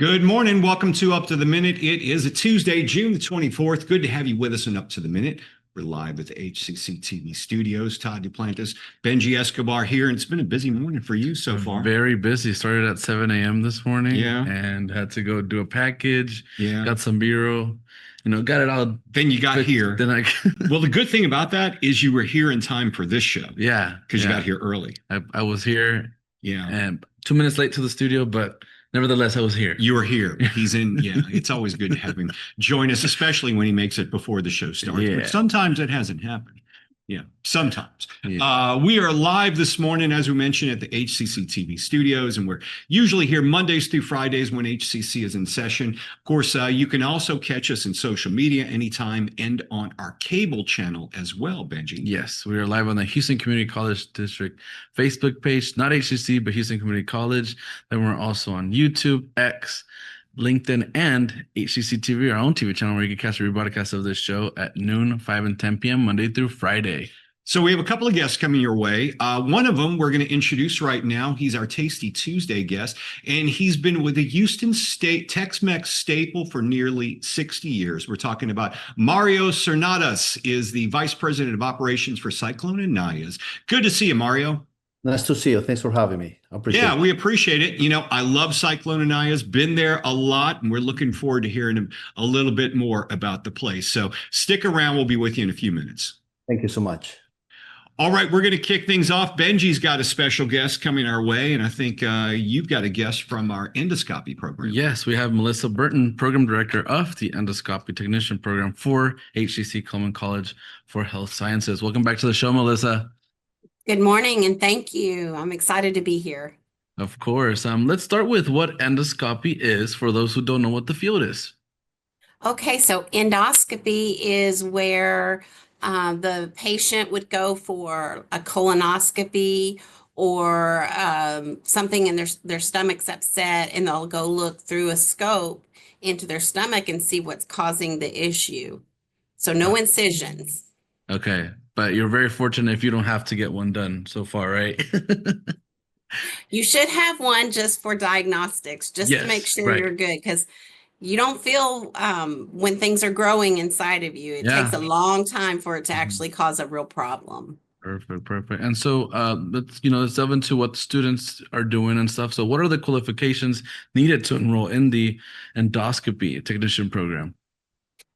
Good morning. Welcome to Up to the Minute. It is a Tuesday, June the 24th. Good to have you with us on Up to the Minute. We're live at the HCCTV studios. Todd Duplantis, Benji Escobar here, and it's been a busy morning for you so far. Very busy. Started at 7 a.m. this morning Yeah. and had to go do a package. Yeah. Got some B-roll, got it all. Then you got here. Then Well, the good thing about that is you were here in time for this show. Yeah. Because you got here early. I was here. Yeah. And 2 minutes late to the studio, but nevertheless, I was here. You were here. He's in. Yeah. It's always good to have him join us, especially when he makes it before the show starts. Yeah. But sometimes it hasn't happened. Yeah, sometimes. Yeah. We are live this morning, as we mentioned, at the HCCTV studios, and we're usually here Mondays through Fridays when HCC is in session. Of course, you can also catch us in social media anytime and on our cable channel as well, Benji. Yes, we are live on the Houston Community College District Facebook page, not HCC, but Houston Community College. Then we're also on YouTube, X, LinkedIn, and HCCTV, our own TV channel, where you can catch a rebroadcast of this show at noon, 5 and 10 p.m. Monday through Friday. So we have a couple of guests coming your way. One of them we're going to introduce right now. He's our Tasty Tuesday guest, and he's been with the Houston Tex-Mex staple for nearly 60 years. We're talking about Mario Cernadas, is the Vice President of Operations for Cyclone Anaya. Good to see you, Mario. Nice to see you. Thanks for having me. I appreciate it. Yeah, we appreciate it. I love Cyclone Anaya. Been there a lot, and we're looking forward to hearing a little bit more about the place. So stick around. We'll be with you in a few minutes. Thank you so much. All right, we're going to kick things off. Benji's got a special guest coming our way, and I think you've got a guest from our endoscopy program. Yes, we have Melissa Bruton, Program Director of the Endoscopy Technician Program for HCC Coleman College for Health Sciences. Welcome back to the show, Melissa. Good morning, and thank you. I'm excited to be here. Of course. Let's start with what endoscopy is for those who don't know what the field is. Okay, so endoscopy is where the patient would go for a colonoscopy or something in their stomach's upset, and they'll go look through a scope into their stomach and see what's causing the issue. So no incisions. Okay, but you're very fortunate if you don't have to get one done so far, right? You should have one just for diagnostics, just to make sure you're good, because you don't feel when things are growing inside of you. It takes a long time for it to actually cause a real problem. Perfect. And so let's delve into what students are doing and stuff. So what are the qualifications needed to enroll in the endoscopy technician program?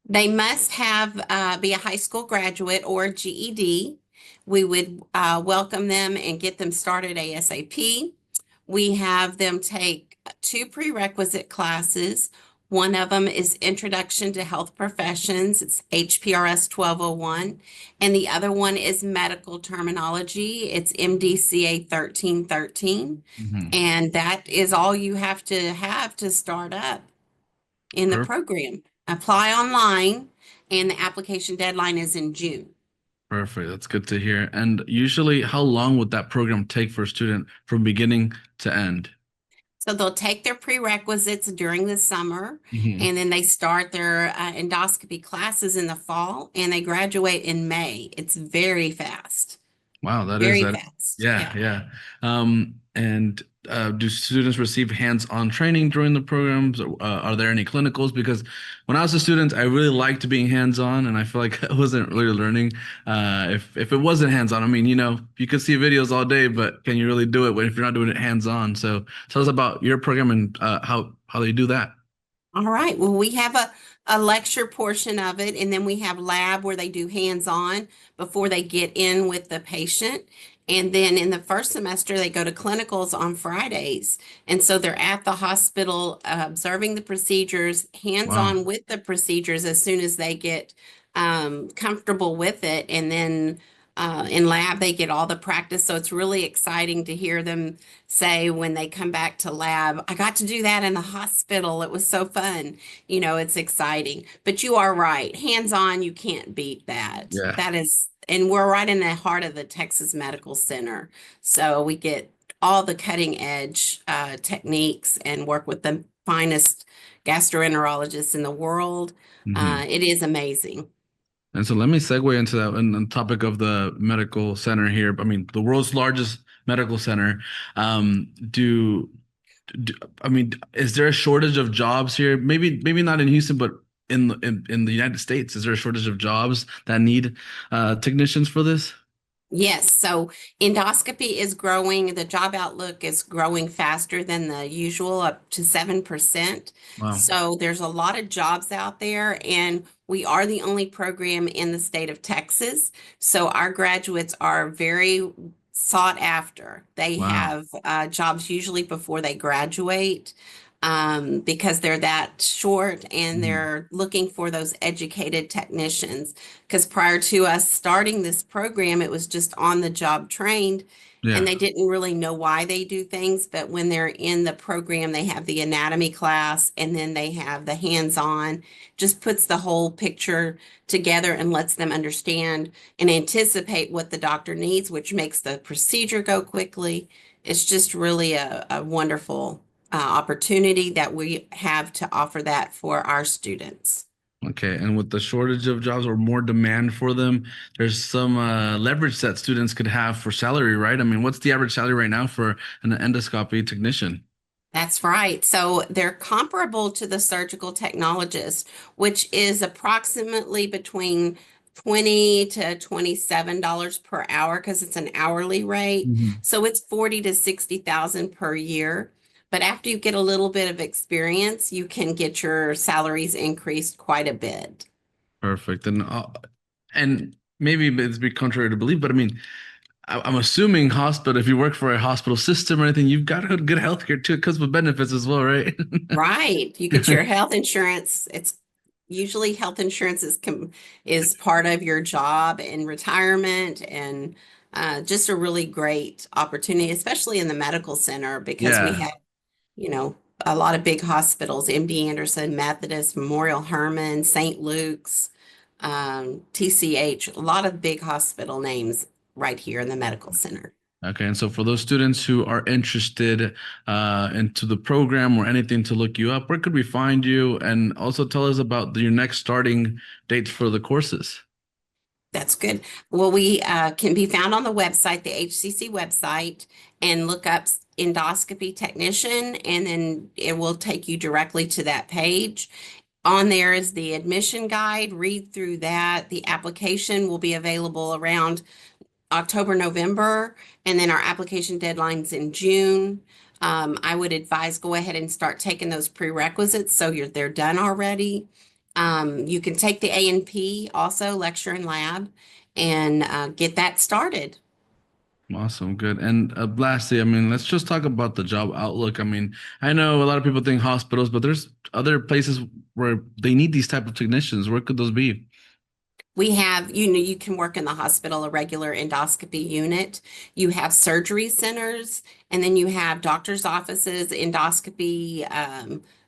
They must have be a high school graduate or GED. We would welcome them and get them started ASAP. We have them take 2 prerequisite classes. One of them is Introduction to Health Professions. It's HPRS 1201. And the other one is Medical Terminology. It's MDCA 1313. And that is all you have to start up in the program. Apply online, and the application deadline is in June. Perfect. That's good to hear. And usually, how long would that program take for a student from beginning to end? So they'll take their prerequisites during the summer, and then they start their endoscopy classes in the fall, and they graduate in May. It's very fast. Wow, that very is fast. Yeah. And do students receive hands-on training during the programs? Are there any clinicals? Because when I was a student, I really liked being hands-on, and I feel like I wasn't really learning if it wasn't hands-on. I mean, you can see videos all day, but can you really do it if you're not doing it hands-on? So tell us about your program and how they do that. All right. Well, we have a lecture portion of it, and then we have lab where they do hands-on before they get in with the patient. And then in the first semester, they go to clinicals on Fridays. And so they're at the hospital observing the procedures, hands-on with the procedures as soon as they get comfortable with it. And then in lab, they get all the practice. So it's really exciting to hear them say when they come back to lab, I got to do that in the hospital. It was so fun. It's exciting. But you are right. Hands-on, you can't beat that. Yeah. That is. And we're right in the heart of the Texas Medical Center. So we get all the cutting edge techniques and work with the finest gastroenterologists in the world. It is amazing. And so let me segue into that and the topic of the medical center here. I mean, the world's largest medical center. I mean, is there a shortage of jobs here? Maybe not in Houston, but in the United States, is there a shortage of jobs that need technicians for this? Yes, so endoscopy is growing. The job outlook is growing faster than the usual, up to 7%. Wow. So there's a lot of jobs out there, and we are the only program in the state of Texas. So our graduates are very sought after. They Wow. have jobs usually before they graduate. Because they're that short and Mhm. they're looking for those educated technicians. Because prior to us starting this program, it was just on the job trained and Yeah. they didn't really know why they do things. But when they're in the program, they have the anatomy class and then they have the hands-on, just puts the whole picture together and lets them understand and anticipate what the doctor needs, which makes the procedure go quickly. It's just really a wonderful opportunity that we have to offer that for our students. Okay, and with the shortage of jobs or more demand for them, there's some leverage that students could have for salary, right? I mean, what's the average salary right now for an endoscopy technician? That's right. So they're comparable to the surgical technologist, which is approximately between 20 to $27 per hour because it's an hourly rate. Mhm. So it's 40 to 60,000 per year. But after you get a little bit of experience, you can get your salaries increased quite a bit. Perfect. And maybe it's a bit contrary to belief, but I mean, I'm assuming hospital, if you work for a hospital system or anything, you've got good healthcare too. It comes with benefits as well, right? Right. You get your health insurance. It's usually health insurance is part of your job and retirement and just a really great opportunity, especially in the medical center because we Yeah. have, you know, a lot of big hospitals, MD Anderson, Methodist, Memorial Hermann, St. Luke's, TCH, a lot of big hospital names right here in the medical center. Okay, and so for those students who are interested into the program or anything to look you up, where could we find you? And also tell us about your next starting dates for the courses. That's good. Well, we can be found on the website, the HCC website, and look up endoscopy technician, and then it will take you directly to that page. On there is the admission guide. Read through that. The application will be available around October, November, and then our application deadline's in June. I would advise go ahead and start taking those prerequisites so they're done already. You can take the A&P also, lecture and lab, and get that started. Awesome, good. And lastly, I mean, let's just talk about the job outlook. I mean, I know a lot of people think hospitals, but there's other places where they need these type of technicians. Where could those be? We have, you can work in the hospital, a regular endoscopy unit. You have surgery centers, and then you have doctor's offices, endoscopy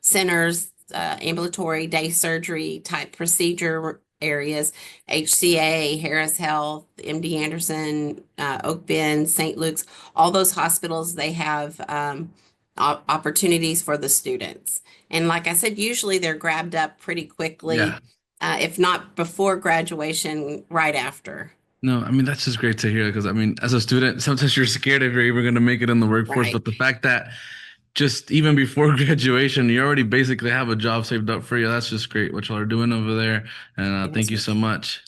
centers, ambulatory day surgery type procedure areas, HCA, Harris Health, MD Anderson, Oak Bend, St. Luke's, all those hospitals, they have opportunities for the students. And like I said, usually they're grabbed up pretty quickly Yeah. if not before graduation, right after. No, I mean, that's just great to hear because I mean, as a student, sometimes you're scared if you're even going to make it in the workforce, Right. but the fact that just even before graduation, you already basically have a job saved up for you. That's just great what y'all are doing over there. And thank Yes, you sir. so much.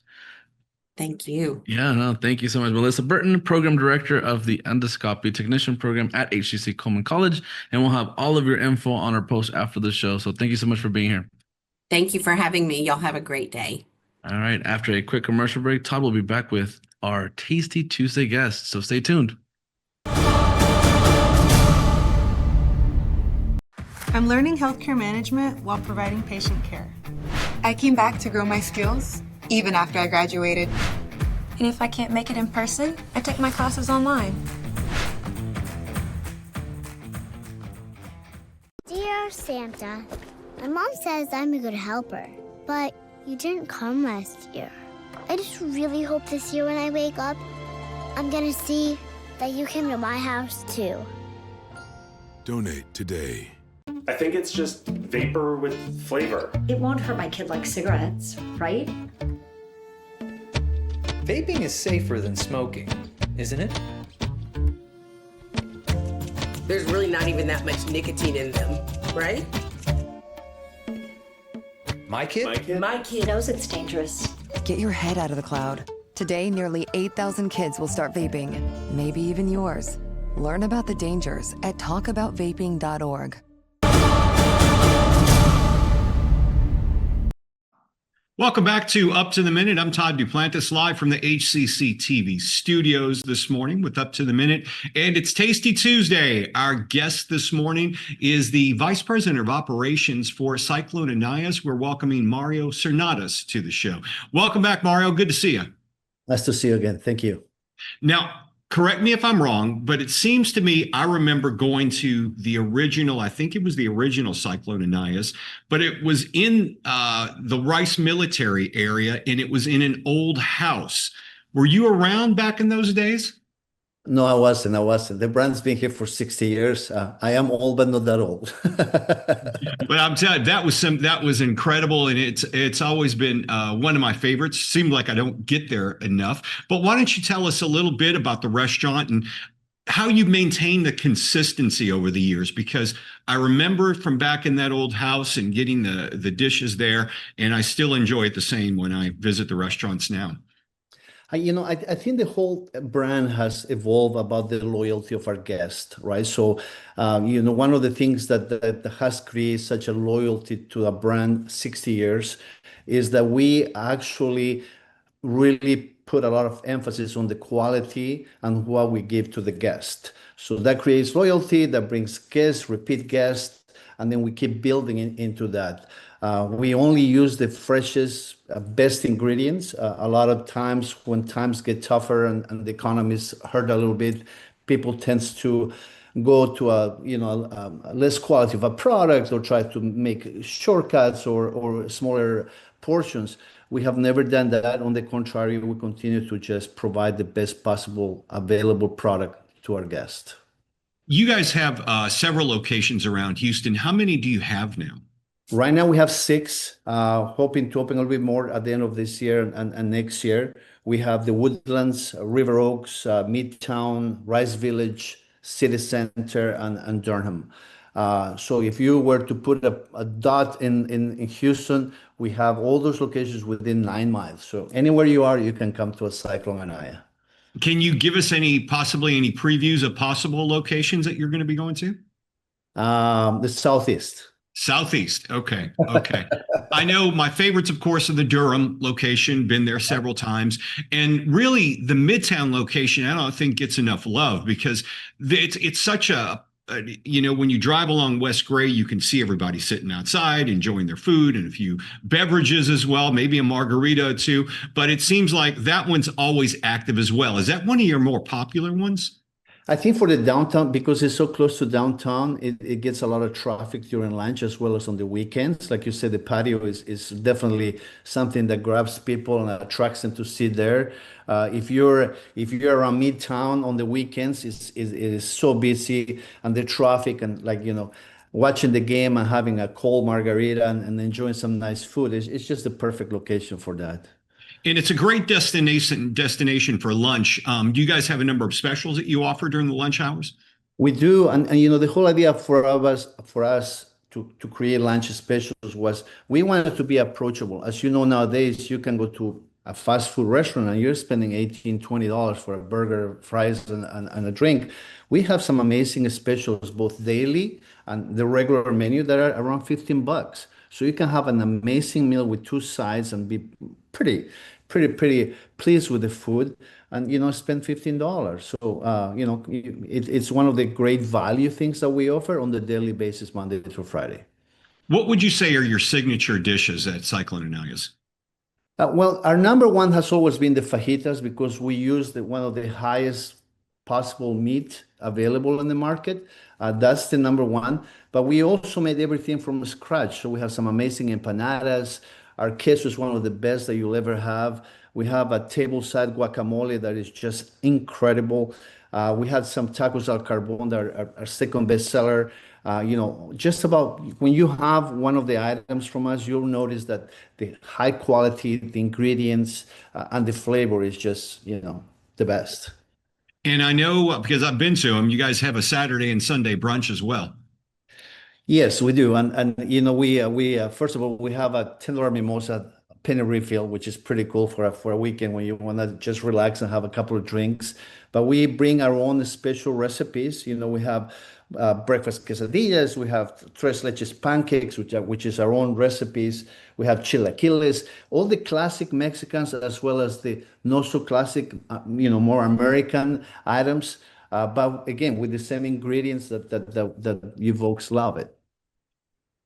Thank you. Yeah, no, thank you so much. Melissa Bruton, Program Director of the Endoscopy Technician Program at HCC Coleman College. And we'll have all of your info on our post after the show. So thank you so much for being here. Thank you for having me. Y'all have a great day. All right. After a quick commercial break, Todd will be back with our Tasty Tuesday guest. So stay tuned. I'm learning healthcare management while providing patient care. I came back to grow my skills, even after I graduated. And if I can't make it in person, I take my classes online. Dear Santa, my mom says I'm a good helper, but you didn't come last year. I just really hope this year when I wake up, I'm gonna see that you came to my house too. Donate today. I think it's just vapor with flavor. It won't hurt my kid like cigarettes, right? Vaping is safer than smoking, isn't it? there's really not even that much nicotine in them, right? My kid? My kid knows it's dangerous. Get your head out of the cloud. Today, nearly 8,000 kids will start vaping, maybe even yours. Learn about the dangers at talkaboutvaping.org. Welcome back to Up to the Minute. I'm Todd Duplantis, live from the HCCTV studios this morning with Up to the Minute. And it's Tasty Tuesday. Our guest this morning is the Vice President of Operations for Cyclone Anaya. We're welcoming Mario Cernadas to the show. Welcome back, Mario. Good to see you. Nice to see you again. Thank you. Now, correct me if I'm wrong, but it seems to me I remember going to the original, I think it was the original Cyclone Anayas, but it was in the Rice military area and it was in an old house. Were you around back in those days? No, I wasn't. The brand's been here for 60 years. I am old, but not that old. But I'm telling you, that was incredible, and it's always been one of my favorites. Seemed like I don't get there enough. But why don't you tell us a little bit about the restaurant and how you maintain the consistency over the years? Because I remember from back in that old house and getting the dishes there, and I still enjoy it the same when I visit the restaurants now. I think the whole brand has evolved about the loyalty of our guest, right? So, one of the things that has created such a loyalty to a brand 60 years is that we actually really put a lot of emphasis on the quality and what we give to the guest. So that creates loyalty, that brings guests, repeat guests, and then we keep building into that. We only use the freshest, best ingredients. A lot of times when times get tougher and the economy's hurt a little bit, people tends to go to a less quality of a product or try to make shortcuts or smaller portions. We have never done that. On the contrary, we continue to just provide the best possible available product to our guests. You guys have several locations around Houston. How many do you have now? Right now we have 6, hoping to open a little bit more at the end of this year and next year. We have the Woodlands, River Oaks, Midtown, Rice Village, City Center, and Durham. So if you were to put a dot in Houston, we have all those locations within 9 miles. So anywhere you are, you can come to a Cyclone Anaya. Can you give us possibly any previews of possible locations that you're going to be going to? The Southeast. Southeast. Okay. I know my favorites, of course, are the Durham location. Been there several times. And really, the Midtown location, I don't think gets enough love because it's such when you drive along West Gray, you can see everybody sitting outside, enjoying their food and a few beverages as well, maybe a margarita or two. But it seems like that one's always active as well. Is that one of your more popular ones? I think for the downtown, because it's so close to downtown, it gets a lot of traffic during lunch as well as on the weekends. Like you said, the patio is definitely something that grabs people and attracts them to sit there. If you're around Midtown on the weekends, it is so busy, and the traffic and watching the game and having a cold margarita and enjoying some nice food. It's just the perfect location for that. And it's a great destination for lunch. Do you guys have a number of specials that you offer during the lunch hours? We do, and the whole idea for us to create lunch specials was we wanted to be approachable. As you know, nowadays you can go to a fast food restaurant and you're spending $18, $20 for a burger, fries, and a drink. We have some amazing specials both daily and the regular menu that are around $15. So you can have an amazing meal with 2 sides and be pretty pleased with the food and spend $15. So it's one of the great value things that we offer on the daily basis, Monday through Friday. What would you say are your signature dishes at Cyclone Anaya's? Well, our number one has always been the fajitas because we use one of the highest possible meat available in the market. That's the number one. But we also made everything from scratch. So we have some amazing empanadas. Our queso is one of the best that you'll ever have. We have a tableside guacamole that is just incredible. We had some tacos al carbon that are our second bestseller. Just about when you have one of the items from us, you'll notice that the high quality, the ingredients, and the flavor is just, the best. And I know because I've been to them, you guys have a Saturday and Sunday brunch as well. Yes, we do. And we first of all, we have a $10 mimosa penny refill, which is pretty cool for a weekend when you want to just relax and have a couple of drinks. But we bring our own special recipes. We have breakfast quesadillas, we have tres leches pancakes, which is our own recipes. We have chilaquiles, all the classic Mexicans as well as the not so classic, more American items. But again, with the same ingredients that you folks love it.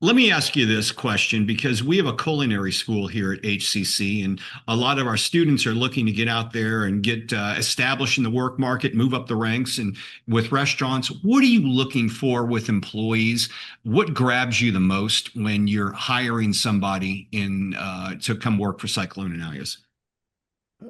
Let me ask you this question because we have a culinary school here at HCC, and a lot of our students are looking to get out there and get established in the work market, move up the ranks. And with restaurants, what are you looking for with employees? What grabs you the most when you're hiring somebody to come work for Cyclone Anayas?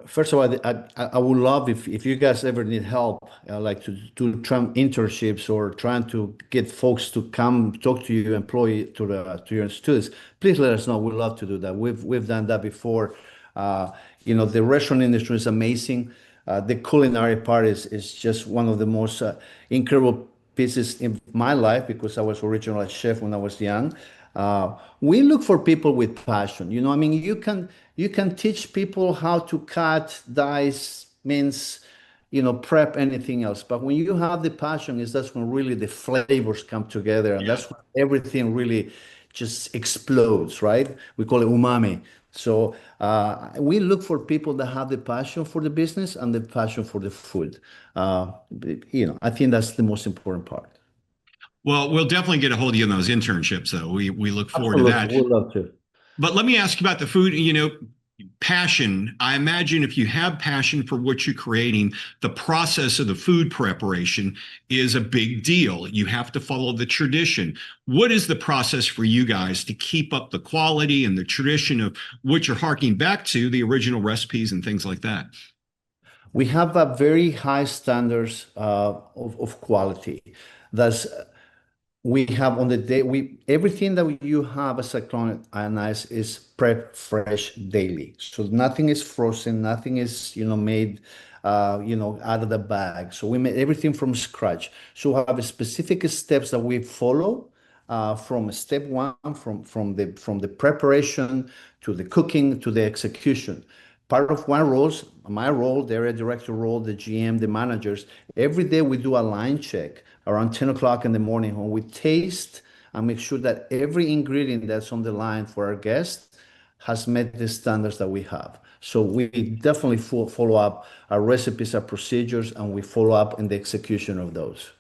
First of all, I would love if you guys ever need help, like to do internships or trying to get folks to come talk to you, employee to your students. Please let us know. We'd love to do that. We've done that before. The restaurant industry is amazing. The culinary part is just one of the most incredible pieces in my life because I was originally a chef when I was young. We look for people with passion. I mean, you can teach people how to cut, dice, mince, prep anything else. But when you have the passion, that's when really the flavors come together, and that's when everything really just explodes, right? We call it umami. So we look for people that have the passion for the business and the passion for the food. I think that's the most important part. Well, we'll definitely get a hold of you in those internships, though. We look forward Absolutely. to that. We'd love to. But let me ask you about the food. Passion. I imagine if you have passion for what you're creating, the process of the food preparation is a big deal. You have to follow the tradition. What is the process for you guys to keep up the quality and the tradition of what you're harking back to, the original recipes and things like that? We have a very high standards of quality. That's we have on the day everything that you have as Cyclone Anaya is prep fresh daily. So nothing is frozen, nothing is made out of the bag. So we made everything from scratch. So we have specific steps that we follow from step one, from the preparation to the cooking to the execution. Part of my role, the area director role, the GM, the managers, every day we do a line check around 10 o'clock in the morning when we taste and make sure that every ingredient that's on the line for our guests has met the standards that we have. So we definitely follow up our recipes, our procedures, and we follow up in the execution of those.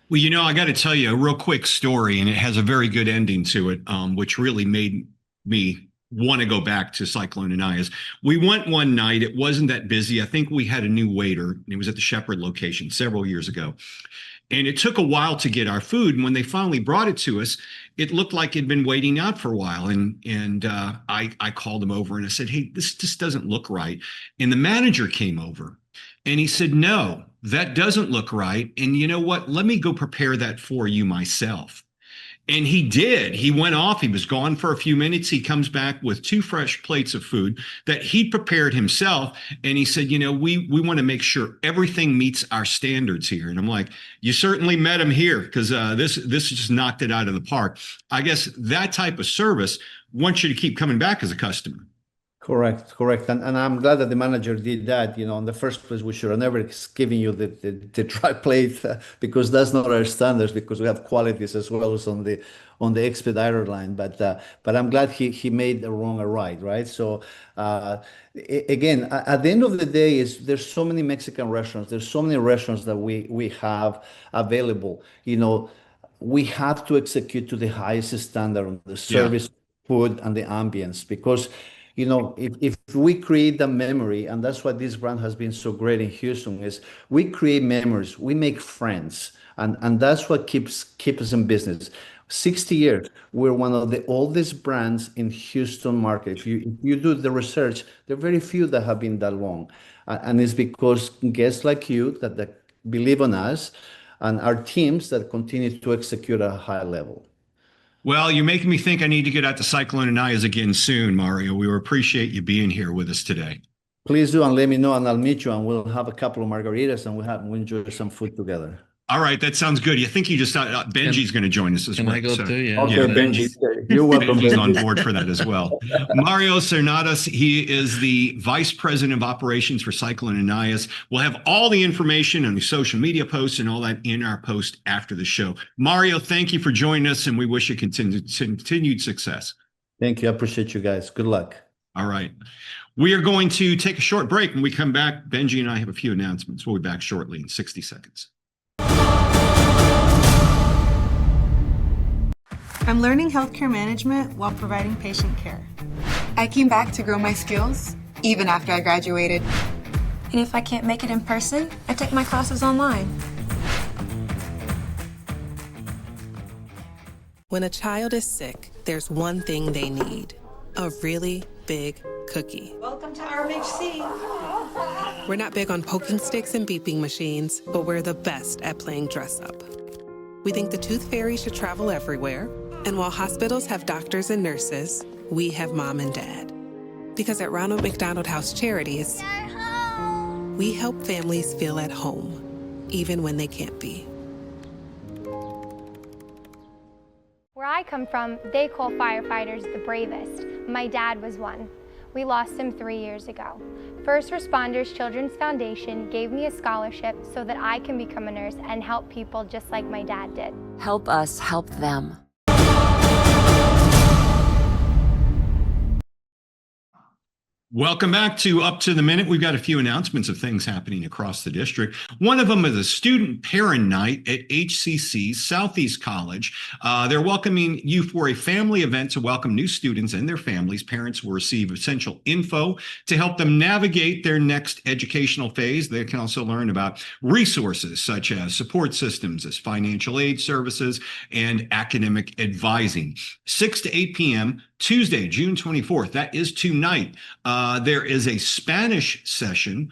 Well, I got to tell you a real quick story, and it has a very good ending to it, which really made me want to go back to Cyclone Anayas. We went one night. It wasn't that busy. I think we had a new waiter. It was at the Shepherd location several years ago. And it took a while to get our food. And when they finally brought it to us, it looked like it'd been waiting out for a while. And I called him over and I said, "Hey, this just doesn't look right." And the manager came over and he said, "No, that doesn't look right. And you know what? Let me go prepare that for you myself." And he did. He went off. He was gone for a few minutes. He comes back with 2 fresh plates of food that he prepared himself. And he said, we want to make sure everything meets our standards here. And I'm like, you certainly met him here because this just knocked it out of the park. I guess that type of service wants you to keep coming back as a customer. Correct. And I'm glad that the manager did that. In the first place, we should have never given you the dry plate because that's not our standards, because we have qualities as well as on the expediter line. But I'm glad he made the wrong a right? So again, at the end of the day, there's so many Mexican restaurants. There's so many restaurants that we have available. We have to execute to the highest standard of the service, food, and the ambience because if we create the memory, and that's why this brand has been so great in Houston, is we create memories, we make friends, and that's what keeps us in business. 60 years, we're one of the oldest brands in Houston market. If you do the research, there are very few that have been that long, and it's because guests like you that believe in us, and our teams that continue to execute at a high level. Well, you're making me think I need to get out to Cyclone Anayas again soon, Mario. We appreciate you being here with us today. Please do, and let me know, and I'll meet you, and we'll have a couple of margaritas, and we'll enjoy some food together. All right, that sounds good. You think you just Benji's going to join us as Can well. I go too? Yeah. Okay, Benji, you're welcome. Benji's Benji. on board for that as well. Mario Cernadas, he is the Vice President of Operations for Cyclone Anaya. We'll have all the information on the social media posts and all that in our post after the show. Mario, thank you for joining us, and we wish you continued success. Thank you. I appreciate you guys. Good luck. All right. We are going to take a short break. When we come back, Benji and I have a few announcements. We'll be back shortly in 60 seconds. I'm learning healthcare management while providing patient care. I came back to grow my skills even after I graduated. And if I can't make it in person, I take my classes online. When a child is sick, there's one thing they need: a really big cookie. Welcome to RMHC. We're not big on poking sticks and beeping machines, but we're the best at playing dress up. We think the Tooth Fairy should travel everywhere, and while hospitals have doctors and nurses, we have mom and dad. Because at Ronald McDonald House Charities, we help families feel at home, even when they can't be. Where I come from, they call firefighters the bravest. My dad was one. We lost him 3 years ago. First Responders Children's Foundation gave me a scholarship so that I can become a nurse and help people just like my dad did. Help us help them. Welcome back to Up to the Minute. We've got a few announcements of things happening across the district. One of them is a student parent night at HCC Southeast College. They're welcoming you for a family event to welcome new students and their families. Parents will receive essential info to help them navigate their next educational phase. They can also learn about resources such as support systems, as financial aid services, and academic advising. 6 to 8 p.m. Tuesday, June 24th. That is tonight. There is a Spanish session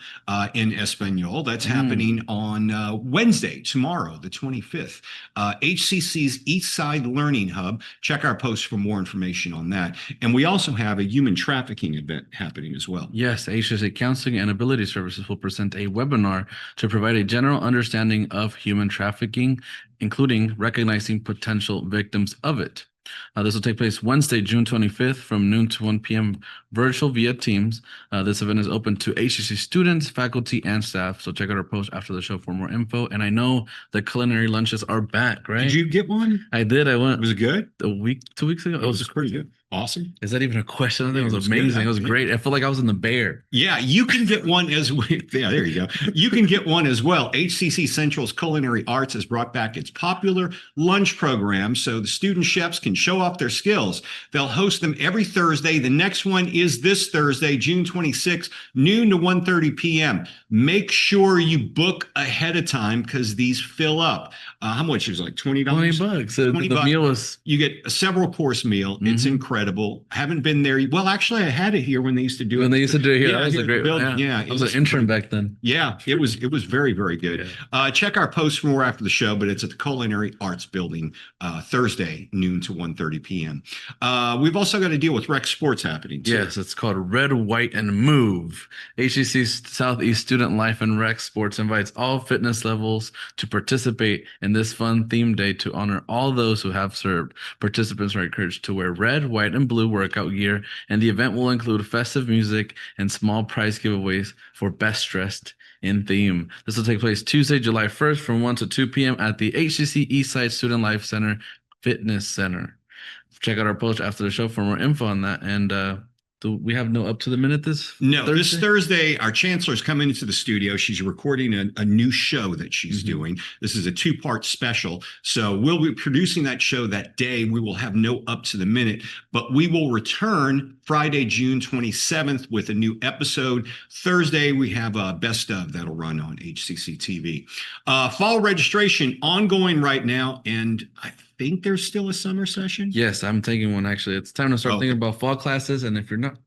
in Espanol that's happening on Wednesday, tomorrow, the 25th. HCC's East Side Learning Hub. Check our post for more information on that. And we also have a human trafficking event happening as well. Yes, HCC Counseling and Ability Services will present a webinar to provide a general understanding of human trafficking, including recognizing potential victims of it. This will take place Wednesday, June 25th from noon to 1 p.m. virtual via Teams. This event is open to HCC students, faculty, and staff. So check out our post after the show for more info. And I know the culinary lunches are back, right? Did you get one? I did. I went. Was it good? 2 weeks ago. It was pretty good. Awesome. Is that even a question? I think Yeah, it was good. amazing. It was great. I felt like I was in the Bear. Yeah, you can get one as well. Yeah, there you go. You can get one as well. HCC Central's Culinary Arts has brought back its popular lunch program so the student chefs can show off their skills. They'll host them every Thursday. The next one is this Thursday, June 26th, noon to 1:30 p.m. Make sure you book ahead of time because these fill up. How much is it, like $20? $20. So $20. the meal was. You get a several course meal. It's incredible. Haven't been there. Well, actually, I had it here when they used to do it. When they used to do it here, Yeah, that was here a at the great building. Yeah, I was an intern back then. Yeah, it was very, very good. Check our post for more after the show, but it's at the Culinary Arts Building Thursday, noon to 1:30 p.m. We've also got to deal with rec sports happening too. Yes, it's called Red, White, and Move. HCC Southeast Student Life and Rec Sports invites all fitness levels to participate in this fun theme day to honor all those who have served. Participants are encouraged to wear red, white, and blue workout gear, and the event will include festive music and small prize giveaways for best dressed in theme. This will take place Tuesday, July 1st from 1 to 2 p.m. at the HCC Eastside Student Life Center Fitness Center. Check out our post after the show for more info on that. And do we have no Up to the Minute this Thursday? This Thursday, our chancellor's coming into the studio. She's recording a new show that she's doing. This is a 2-part special. So we'll be producing that show that day. We will have no Up to the Minute, but we will return Friday, June 27th with a new episode. Thursday, we have a Best Of that'll run on HCCTV. Fall registration ongoing right now, and I think there's still a summer session. Yes, I'm taking one actually. It's time to start thinking about fall classes. And if you're not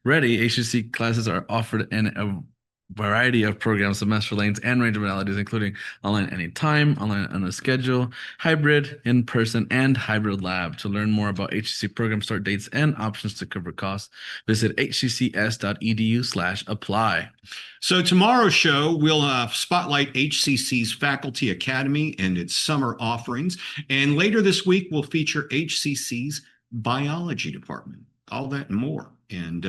ready, HCC classes are offered in a variety of programs, semester lengths, and range of modalities, including online anytime, online on a schedule, hybrid, in-person, and hybrid lab. To learn more about HCC program start dates and options to cover costs, visit hccs.edu/apply. So tomorrow's show, we'll spotlight HCC's Faculty Academy and its summer offerings. And later this week, we'll feature HCC's biology department. All that and more. And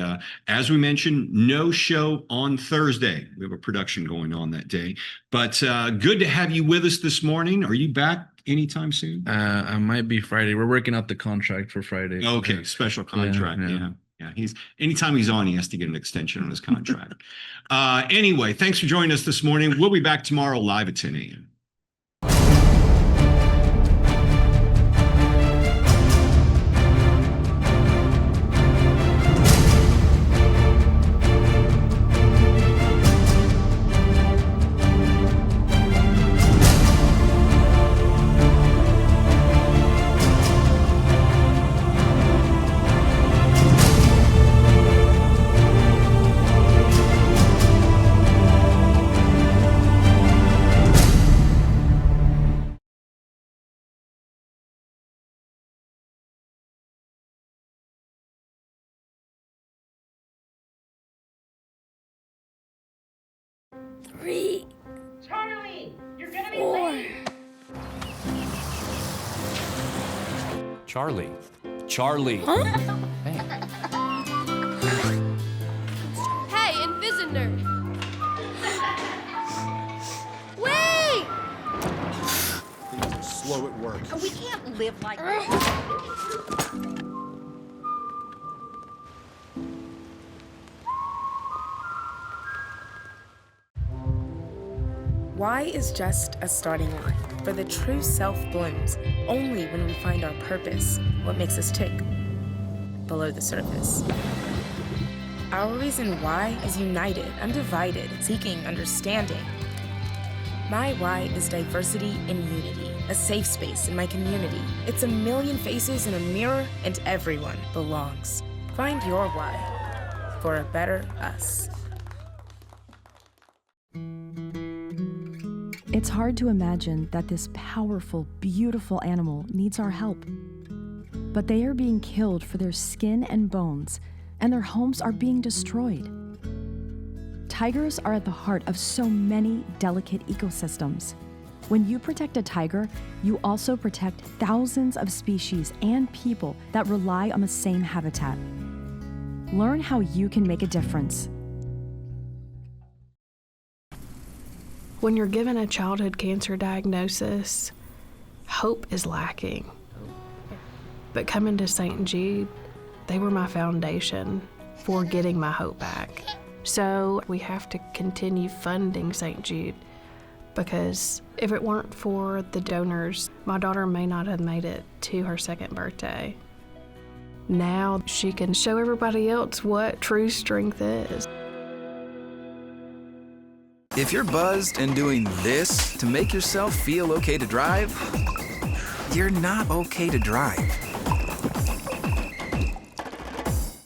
as we mentioned, no show on Thursday. We have a production going on that day. But good to have you with us this morning. Are you back anytime soon? I might be Friday. We're working out the contract for Friday. Okay, special contract. Yeah. Anytime he's on, he has to get an extension on his contract. Anyway, thanks for joining us this morning. We'll be back tomorrow live at 10 a.m. Charlie, you're gonna be late. Charlie. Huh? Hey, Invisinerd! Wait! Slow at work. We can't live like this. Why is just a starting line, for the true self blooms only when we find our purpose, what makes us tick, below the surface. Our reason why is united, undivided, seeking understanding. My why is diversity and unity, a safe space in my community. It's a million faces in a mirror and everyone belongs. Find your why for a better us. It's hard to imagine that this powerful, beautiful animal needs our help. But they are being killed for their skin and bones, and their homes are being destroyed. Tigers are at the heart of so many delicate ecosystems. When you protect a tiger, you also protect thousands of species and people that rely on the same habitat. Learn how you can make a difference. When you're given a childhood cancer diagnosis, hope is lacking. But coming to St. Jude, they were my foundation for getting my hope back. So we have to continue funding St. Jude, because if it weren't for the donors, my daughter may not have made it to her second birthday. Now she can show everybody else what true strength is. If you're buzzed and doing this to make yourself feel okay to drive, you're not okay to drive.